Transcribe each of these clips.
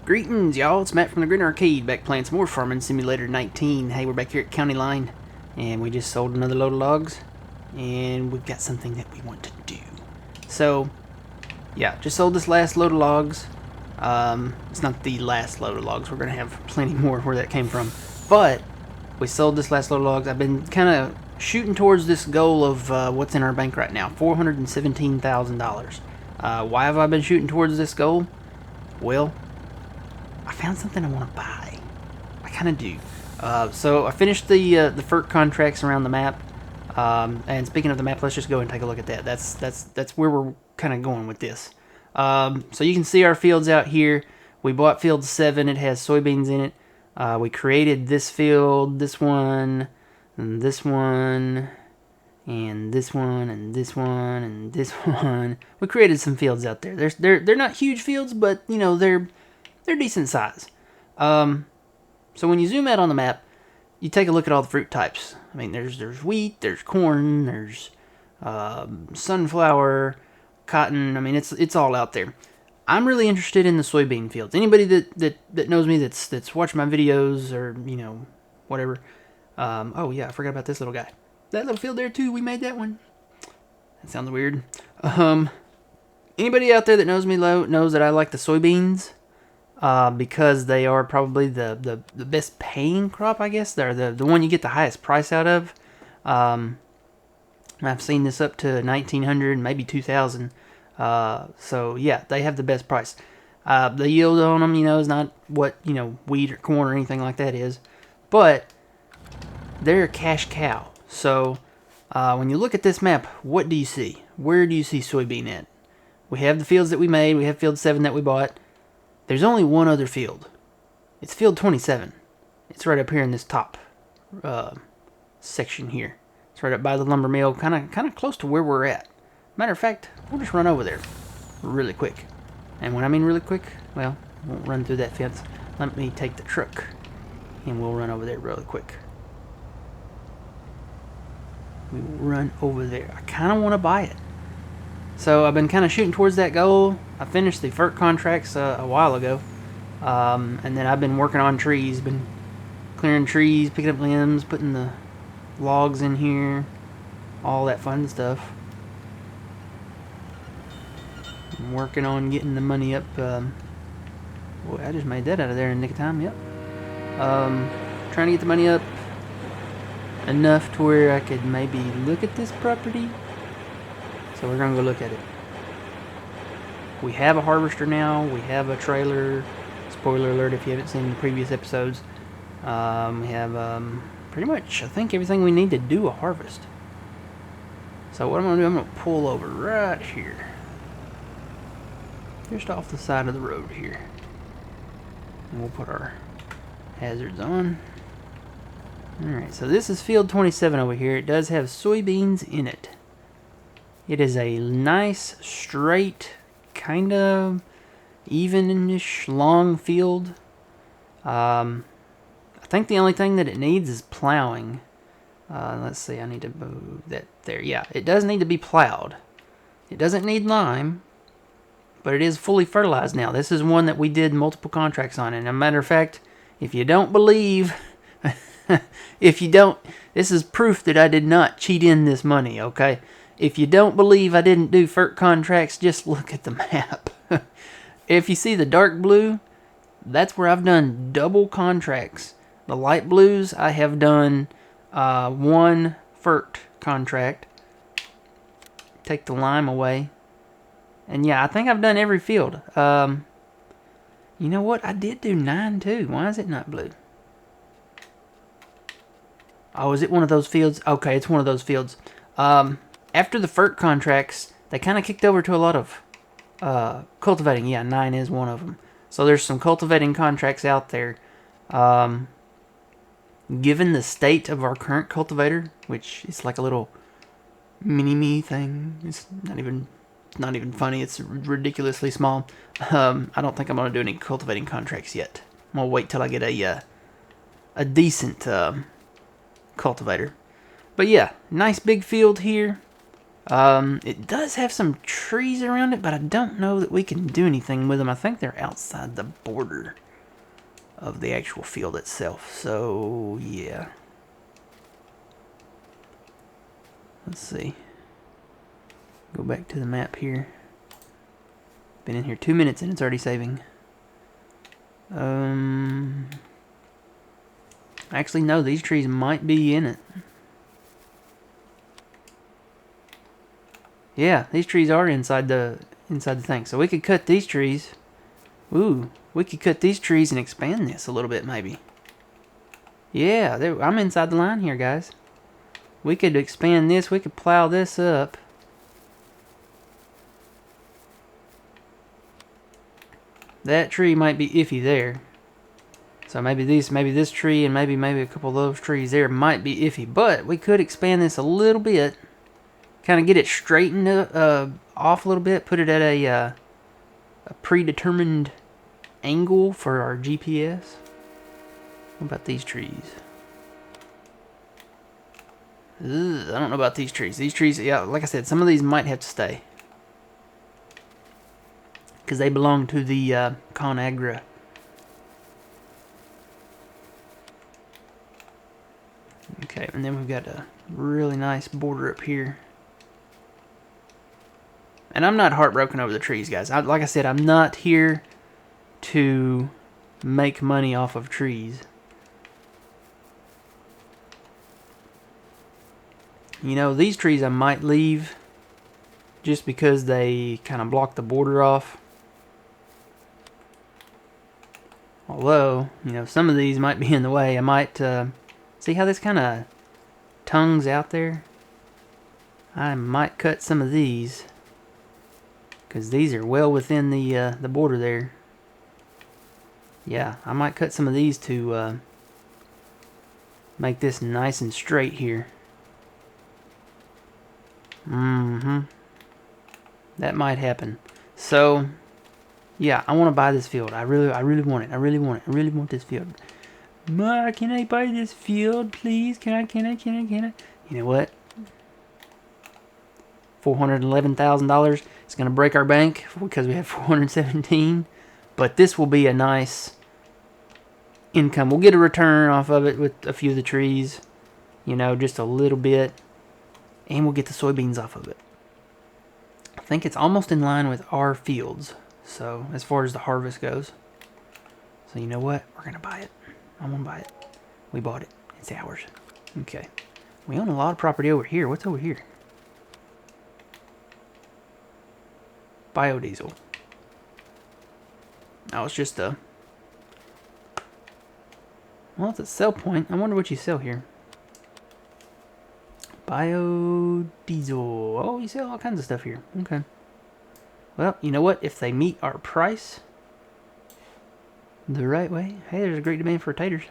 Greetings, y'all. It's Matt from the Green Arcade, back playing some more Farming Simulator 19. Hey, we're back here at County Line, and we just sold another load of logs, and we've got something that we want to do. So, yeah, just sold this last load of logs. It's not the last load of logs. We're going to have plenty more where that came from. But, we sold this last load of logs. I've been kind of shooting towards this goal of what's in our bank right now, $417,000. Why have I been shooting towards this goal? Well, I found something I want to buy. I kind of do. So I finished the FERC contracts around the map. And speaking of the map, let's just go and take a look at that. That's where we're kind of going with this. So you can see our fields out here. We bought field 7. It has soybeans in it. We created this field, this one, and this one, and this one, and this one, and this one. We created some fields out there. They're not huge fields, but you know they're decent size. So when you zoom out on the map, you take a look at all the fruit types. I mean, there's wheat, there's corn, there's sunflower, cotton. I mean, it's all out there. I'm really interested in the soybean fields. Anybody that knows me that's watched my videos or you know whatever. Oh yeah, I forgot about this little guy. That little field there too. We made that one. That sounds weird. Anybody out there that knows me knows that I like the soybeans. Because they are probably the best paying crop, I guess. They're the one you get the highest price out of. I've seen this up to 1,900, maybe 2,000. So yeah, they have the best price. The yield on them, you know, is not what, you know, wheat or corn or anything like that is. But they're a cash cow. So when you look at this map, what do you see? Where do you see soybean at? We have the fields that we made. We have field 7 that we bought. There's only one other field. It's field 27. It's right up here in this top section here. It's right up by the lumber mill, kind of close to where we're at. Matter of fact, we'll just run over there really quick. And when I mean really quick, well, we won't run through that fence. Let me take the truck, and we'll run over there really quick. We will run over there. I kind of want to buy it. So I've been kind of shooting towards that goal. I finished the FERC contracts a while ago. And then I've been working on trees. Been clearing trees, picking up limbs, putting the logs in here. All that fun stuff. I'm working on getting the money up. Boy, I just made that out of there in the nick of time. Yep. Trying to get the money up enough to where I could maybe look at this property. So we're going to go look at it. We have a harvester now. We have a trailer. Spoiler alert if you haven't seen the previous episodes. We have pretty much, I think, everything we need to do a harvest. So what I'm going to do, I'm going to pull over right here. Just off the side of the road here. And we'll put our hazards on. Alright, so this is field 27 over here. It does have soybeans in it. It is a nice, straight, kind of even-ish long field. I think the only thing that it needs is plowing. Let's see, I need to move that there. Yeah, it does need to be plowed. It doesn't need lime, but it is fully fertilized now. This is one that we did multiple contracts on. And as a matter of fact, if you don't believe, this is proof that I did not cheat in this money, okay? If you don't believe I didn't do FERC contracts, just look at the map. If you see the dark blue, that's where I've done double contracts. The light blues, I have done one FERC contract. Take the lime away. And yeah, I think I've done every field. You know what? I did do 9 too. Why is it not blue? Oh, is it one of those fields? Okay, it's one of those fields. After the FERC contracts, they kind of kicked over to a lot of cultivating. Yeah, 9 is one of them. So there's some cultivating contracts out there. Given the state of our current cultivator, which is like a little mini-me thing. It's not even funny. It's ridiculously small. I don't think I'm going to do any cultivating contracts yet. I'm going to wait till I get a decent cultivator. But yeah, nice big field here. It does have some trees around it, but I don't know that we can do anything with them. I think they're outside the border of the actual field itself. So, yeah. Let's see. Go back to the map here. Been in here 2 minutes and it's already saving. Actually, no, these trees might be in it. Yeah, these trees are inside the thing. So we could cut these trees. Ooh, we could cut these trees and expand this a little bit, maybe. Yeah, I'm inside the line here, guys. We could expand this. We could plow this up. That tree might be iffy there. So maybe this tree and maybe a couple of those trees there might be iffy. But we could expand this a little bit. Kind of get it straightened off a little bit. Put it at a predetermined angle for our GPS. What about these trees? Ugh, I don't know about these trees. These trees, yeah, like I said, some of these might have to stay. Because they belong to the ConAgra. Okay, and then we've got a really nice border up here. And I'm not heartbroken over the trees, guys. Like I said, I'm not here to make money off of trees. You know, these trees I might leave just because they kind of block the border off. Although, you know, some of these might be in the way. I might, see how this kind of tongues out there? I might cut some of these. Because these are well within the border there. Yeah, I might cut some of these to make this nice and straight here. That might happen. So, yeah, I want to buy this field. I really want it. I really want this field. Ma, can I buy this field, please? Can I? You know what? $411,000. It's going to break our bank because we have 417. But this will be a nice income. We'll get a return off of it with a few of the trees. You know, just a little bit. And we'll get the soybeans off of it. I think it's almost in line with our fields. So, as far as the harvest goes. So, you know what? We're going to buy it. I'm going to buy it. We bought it. It's ours. Okay. We own a lot of property over here. What's over here? Biodiesel. Oh, it's just a... Well, it's a sell point. I wonder what you sell here. Biodiesel. Oh, you sell all kinds of stuff here. Okay. Well, you know what? If they meet our price the right way... Hey, there's a great demand for taters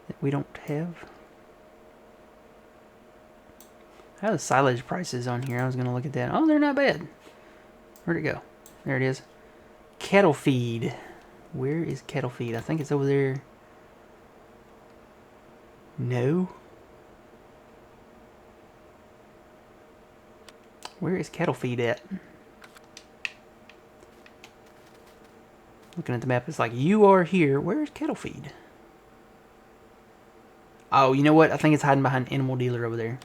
that we don't have. How are the silage prices on here? I was going to look at that. Oh, they're not bad. Where'd it go? There it is. Cattle feed. Where is cattle feed? I think it's over there. No. Where is cattle feed at? Looking at the map, it's like, you are here. Where is cattle feed? Oh, you know what? I think it's hiding behind animal dealer over there.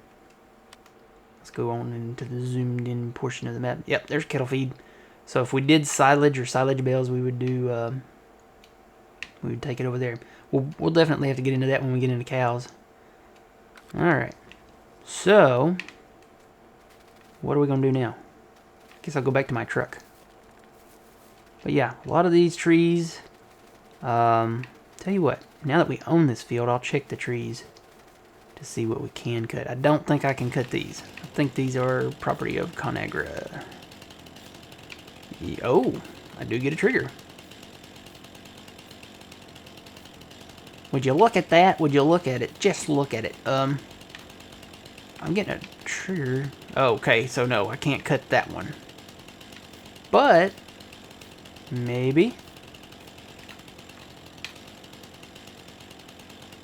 Let's go on into the zoomed in portion of the map. Yep, there's cattle feed. So if we did silage or silage bales, we would do, we would take it over there. We'll definitely have to get into that when we get into cows. Alright. So, what are we going to do now? Guess I'll go back to my truck. But yeah, a lot of these trees. Tell you what, now that we own this field, I'll check the trees to see what we can cut. I don't think I can cut these. I think these are property of ConAgra. Oh, I do get a trigger. Would you look at that? Would you look at it? Just look at it. I'm getting a trigger. Oh, okay, so no, I can't cut that one. But maybe.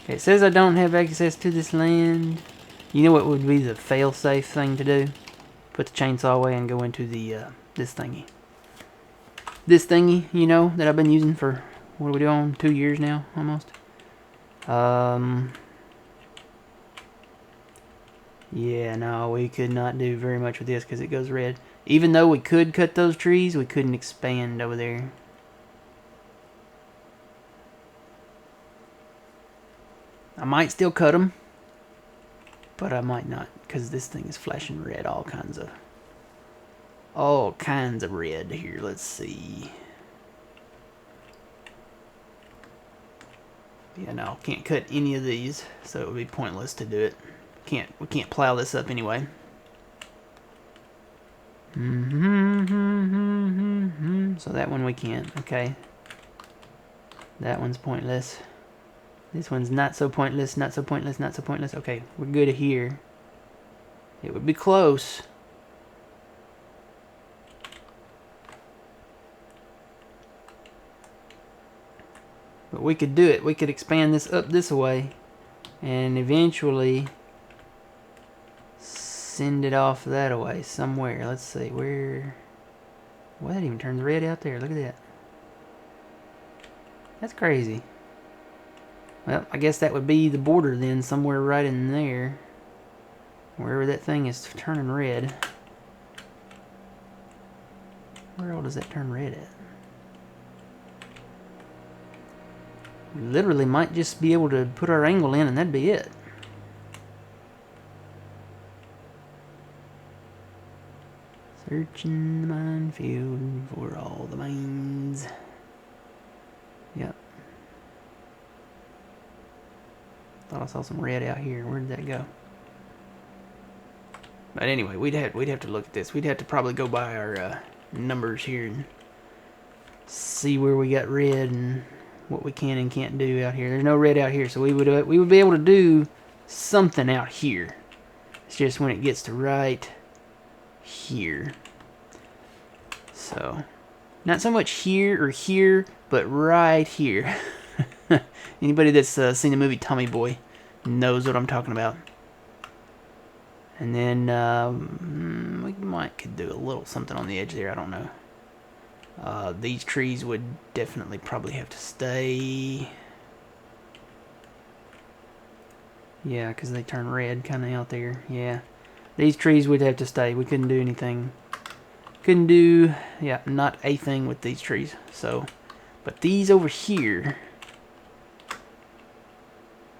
Okay, it says I don't have access to this land. You know what would be the fail-safe thing to do? put the chainsaw away and go into the this thingy. This thingy, you know, that I've been using for, what are we doing, 2 years now, almost. Yeah, no, we could not do very much with this because it goes red. Even though we could cut those trees, we couldn't expand over there. I might still cut them, but I might not because this thing is flashing red, all kinds of red here. Let's see. Yeah, no, can't cut any of these, so it would be pointless to do it. We can't plow this up anyway. So that one we can't. Okay. That one's pointless. This one's not so pointless, not so pointless, not so pointless. Okay, we're good here. It would be close. But we could do it. We could expand this up this way and eventually send it off that way somewhere. Let's see where. Well, that even turns red out there. Look at that. That's crazy. Well, I guess that would be the border then, somewhere right in there. Wherever that thing is turning red. Where all does that turn red at? We literally might just be able to put our angle in and that'd be it. Searching the minefield for all the mines. Yep. Thought I saw some red out here. Where did that go? But anyway, we'd have to look at this. We'd have to probably go by our numbers here and see where we got red and what we can and can't do out here. There's no red out here, so we would be able to do something out here. It's just when it gets to right here. So, not so much here or here, but right here. Anybody that's seen the movie Tommy Boy knows what I'm talking about. And then we could do a little something on the edge there. I don't know. These trees would definitely probably have to stay. Yeah, because they turn red kind of out there. Yeah. These trees would have to stay. We couldn't do anything. Couldn't do, yeah, not a thing with these trees. So, but these over here.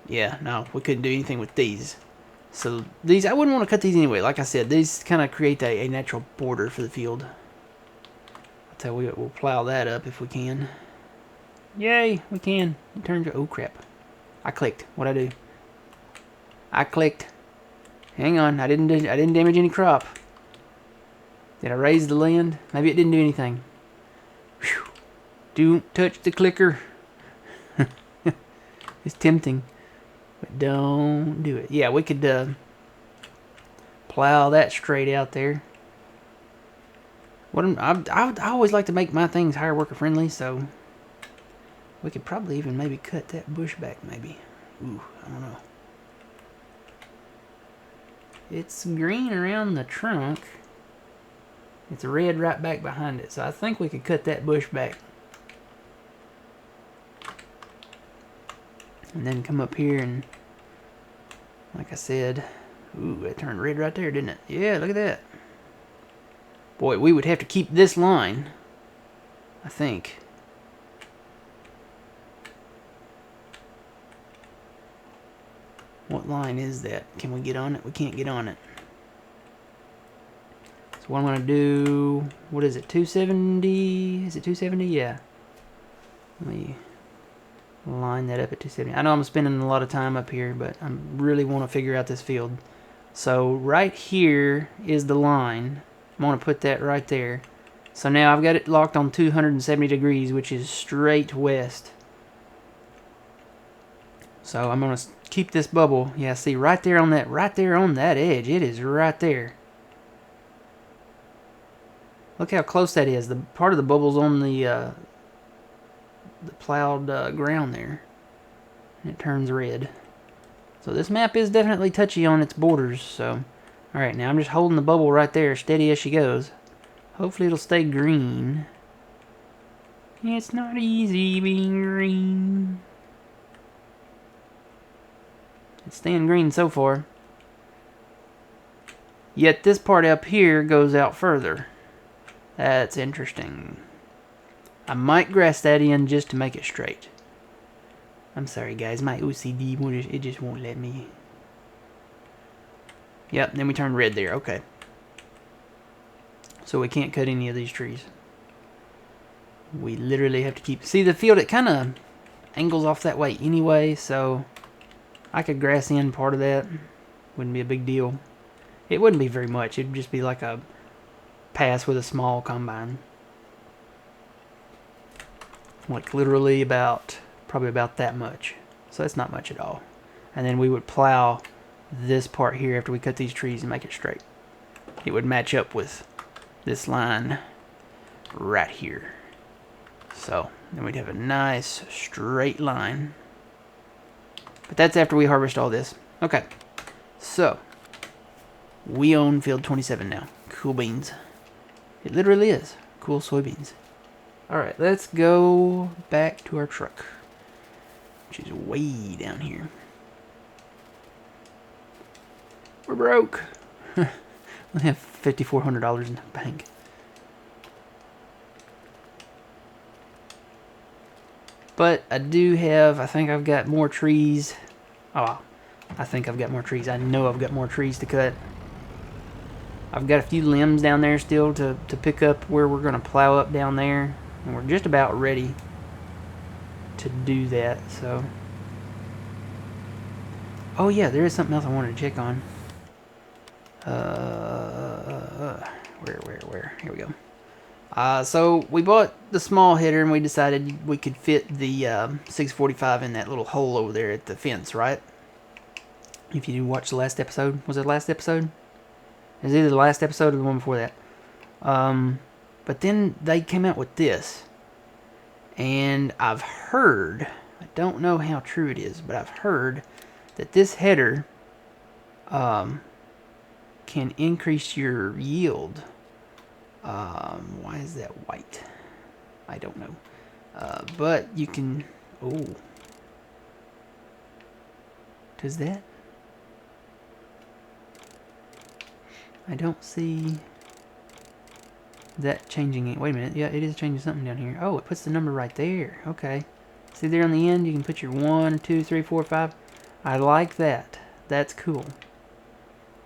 Yeah, no, we couldn't do anything with these. So these, I wouldn't want to cut these anyway. Like I said, these kind of create a natural border for the field. I'll tell you what, we'll plow that up if we can. Yay, we can. It turns, oh crap. I clicked. What'd I do? I clicked. Hang on, I didn't damage any crop. Did I raise the land? Maybe it didn't do anything. Whew. Don't touch the clicker. It's tempting. But don't do it. Yeah, we could plow that straight out there. I always like to make my things higher worker friendly, so we could probably even maybe cut that bush back maybe. Ooh, I don't know. It's green around the trunk. It's red right back behind it, so I think we could cut that bush back. And then come up here and, like I said, ooh, it turned red right there, didn't it? Yeah, look at that. Boy, we would have to keep this line, I think. What line is that? Can we get on it? We can't get on it. So what I'm going to do, what is it, 270? Is it 270? Yeah. Let me line that up at 270. I know I'm spending a lot of time up here, but I really want to figure out this field. So right here is the line. I'm going to put that right there. So now I've got it locked on 270 degrees, which is straight west. So I'm going to keep this bubble. Yeah, see right there on that edge. It is right there. Look how close that is. The part of the bubble's on the plowed ground there. And it turns red. So this map is definitely touchy on its borders. So Alright, now I'm just holding the bubble right there, steady as she goes. Hopefully it'll stay green. It's not easy being green. It's staying green so far. Yet this part up here goes out further. That's interesting. I might grass that in just to make it straight. I'm sorry guys, my OCD, it just won't let me. Yep, then we turn red there, okay. So we can't cut any of these trees. We literally have to keep... See, the field, it kind of angles off that way anyway, so I could grass in part of that. Wouldn't be a big deal. It wouldn't be very much. It'd just be like a pass with a small combine. Like literally probably about that much. So that's not much at all. And then we would plow this part here after we cut these trees and make it straight. It would match up with this line right here. So then we'd have a nice straight line. But that's after we harvest all this. Okay, so we own field 27 now. Cool beans. It literally is. Cool soybeans. Alright, let's go back to our truck, which is way down here. We're broke. We have $5,400 in the bank. But I do have, I think I've got more trees. Oh, I think I've got more trees. I know I've got more trees to cut. I've got a few limbs down there still to pick up where we're going to plow up down there. And we're just about ready to do that, so. Oh yeah, there is something else I wanted to check on. Where? Here we go. So we bought the small header and we decided we could fit the 645 in that little hole over there at the fence, right? If you watched the last episode. Was it the last episode? It was either the last episode or the one before that. But then they came out with this. And I've heard, I don't know how true it is, but I've heard that this header can increase your yield. Why is that white? I don't know. But you can... Oh. Does that? I don't see that changing it. Wait a minute. Yeah, it is changing something down here. Oh, it puts the number right there. Okay. See there on the end? You can put your 1, 2, 3, 4, 5. I like that. That's cool.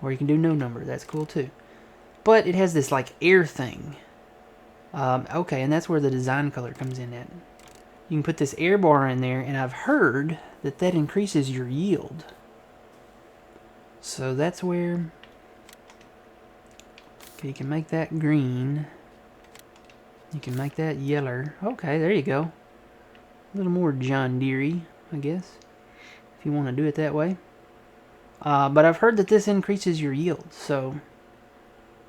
Or you can do no number. That's cool too. But it has this like air thing. Okay, and that's where the design color comes in at. You can put this air bar in there, and I've heard that that increases your yield. So that's where... Okay, you can make that green. You can make that yeller. Okay, there you go. A little more John Deere-y, I guess, if you want to do it that way. But I've heard that this increases your yield, so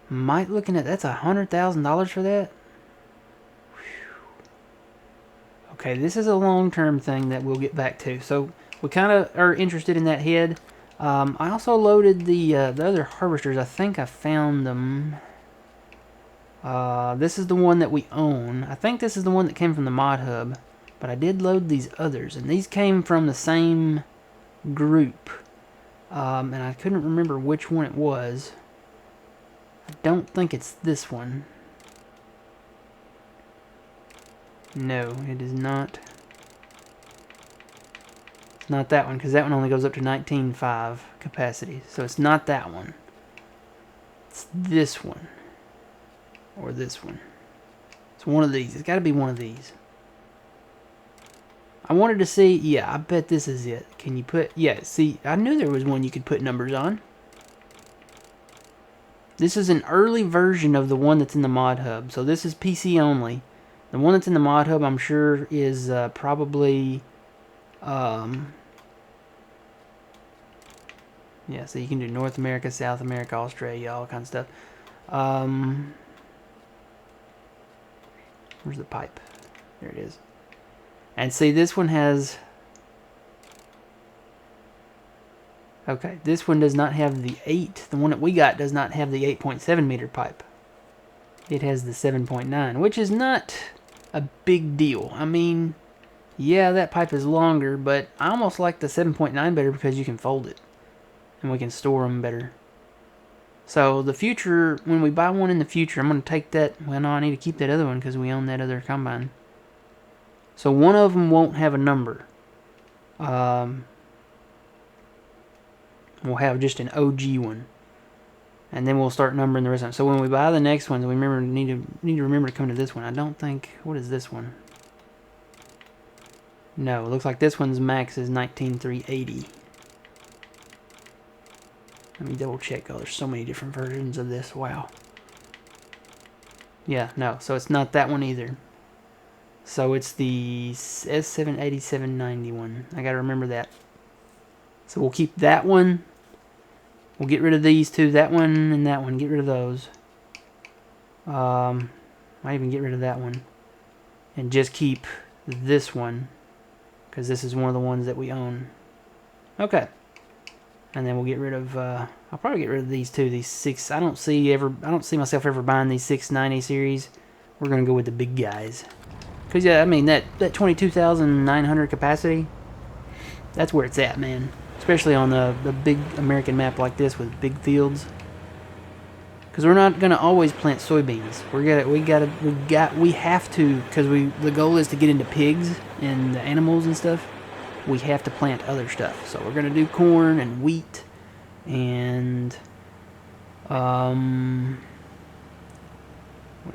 might looking at that's $100,000 for that. Whew. Okay, this is a long-term thing that we'll get back to. So we kind of are interested in that head. I also loaded the other harvesters. I think I found them. This is the one that we own. I think this is the one that came from the mod hub. But I did load these others, and these came from the same group. And I couldn't remember which one it was. I don't think it's this one. No, it is not. It's not that one, because that one only goes up to 19.5 capacity. So it's not that one. It's this one. Or this one. It's one of these. It's got to be one of these. I wanted to see, yeah, I bet this is it. Can you put, yeah, see, I knew there was one you could put numbers on. This is an early version of the one that's in the mod hub. So this is PC only. The one that's in the mod hub, I'm sure, is probably, yeah, so you can do North America, South America, Australia, all kinds of stuff. Where's the pipe? There it is. And see, this one has Okay, this one does not have the 8. The one that we got does not have the 8.7 meter pipe. It has the 7.9, which is not a big deal. I mean, yeah, that pipe is longer, but I almost like the 7.9 better because you can fold it. And we can store them better. So the future, when we buy one in the future, I'm going to take that. Well, no, I need to keep that other one because we own that other combine. So one of them won't have a number. We'll have just an OG one. And then we'll start numbering the rest of them. So when we buy the next ones, we need to remember to come to this one. I don't think... What is this one? No, it looks like this one's max is 19,380. Let me double check. Oh, there's so many different versions of this. Wow. Yeah, no. So it's not that one either. So it's the S78791. I gotta remember that. So we'll keep that one. We'll get rid of these two. That one and that one. Get rid of those. Might even get rid of that one. And just keep this one. Because this is one of the ones that we own. Okay. And then we'll get rid of, I'll probably get rid of these two, these 6. I don't see myself ever buying these 690 series. We're gonna go with the big guys. Cause yeah, I mean that 22,900 capacity, that's where it's at, man. Especially on the big American map like this with big fields. Cause we're not gonna always plant soybeans. We have to, cause the goal is to get into pigs and the animals and stuff. We have to plant other stuff. So we're going to do corn and wheat and what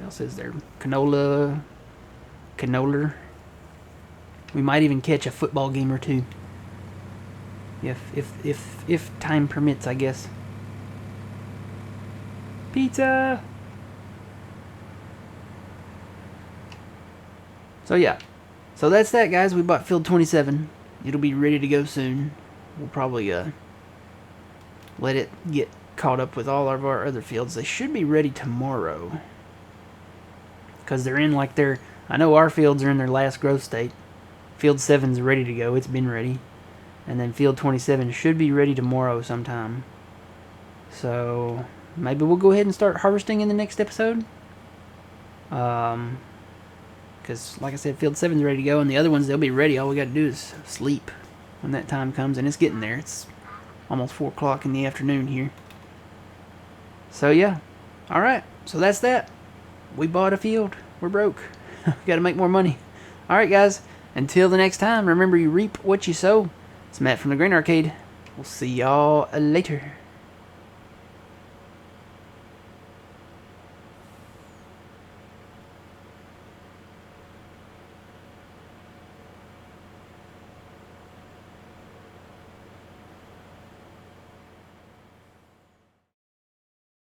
else is there? Canola. We might even catch a football game or two. If time permits, I guess. Pizza. So yeah. So that's that, guys. We bought field 27. It'll be ready to go soon. We'll probably let it get caught up with all of our other fields. They should be ready tomorrow. Because they're in like their... I know our fields are in their last growth state. Field 7's ready to go. It's been ready. And then field 27 should be ready tomorrow sometime. So maybe we'll go ahead and start harvesting in the next episode. Because, like I said, field 7's ready to go, and the other ones, they'll be ready. All we got to do is sleep when that time comes, and it's getting there. It's almost 4 o'clock in the afternoon here. So, yeah. Alright, so that's that. We bought a field. We're broke. Got to make more money. Alright, guys. Until the next time, remember you reap what you sow. It's Matt from the Green Arcade. We'll see y'all later.